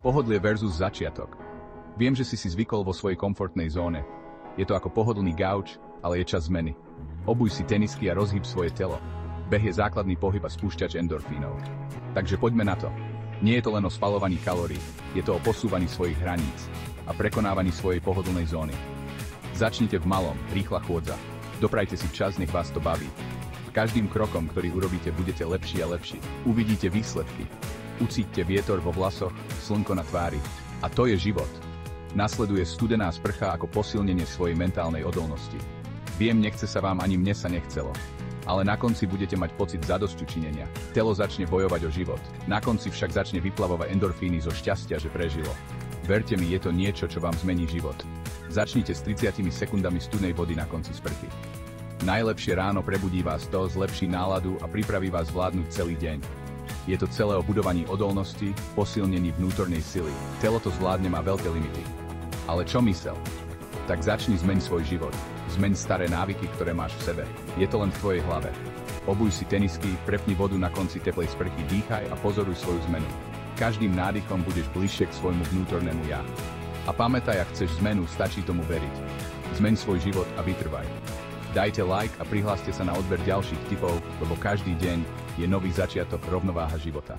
Pohodlie versus začiatok. Viem, že si zvykol vo svojej komfortnej zóne. Je to ako pohodlný gauč, ale je čas zmeny. Obuj si tenisky a rozhyb svoje telo. Beh je základný pohyb a spúšťač endorfínov. Takže poďme na to. Nie je to len o spalovaní kalórií, je to o posúvaní svojich hraníc a prekonávaní svojej pohodlnej zóny. Začnite v malom, rýchla chôdza. Doprajte si čas, nech vás to baví. Každým krokom, ktorý urobíte, budete lepší a lepší. Uvidíte výsledky. Ucíťte vietor vo vlasoch, slnko na tvári. A to je život. Nasleduje studená sprcha ako posilnenie svojej mentálnej odolnosti. Viem, nechce sa vám, ani mne sa nechcelo. Ale na konci budete mať pocit zadosťučinenia. Telo začne bojovať o život. Na konci však začne vyplavovať endorfíny zo šťastia, že prežilo. Verte mi, je to niečo, čo vám zmení život. Začnite s 30 sekundami studenej vody na konci sprchy. Najlepšie ráno prebudí vás to, zlepší náladu a pripraví vás zvládnuť celý deň. Je to celé o budovaní odolnosti, posilnení vnútornej sily. Telo to zvládne, má veľké limity. Ale čo mysel? Tak začni, zmeň svoj život. Zmeň staré návyky, ktoré máš v sebe. Je to len v tvojej hlave. Obuj si tenisky, prepni vodu na konci teplej sprchy, dýchaj a pozoruj svoju zmenu. Každým nádychom budeš bližšie k svojmu vnútornému ja. A pamätaj, ak chceš zmenu, stačí tomu veriť. Zmeň svoj život a vytrvaj. Dajte like a prihláste sa na odber ďalších tipov, lebo každý deň je nový začiatok, rovnováha života.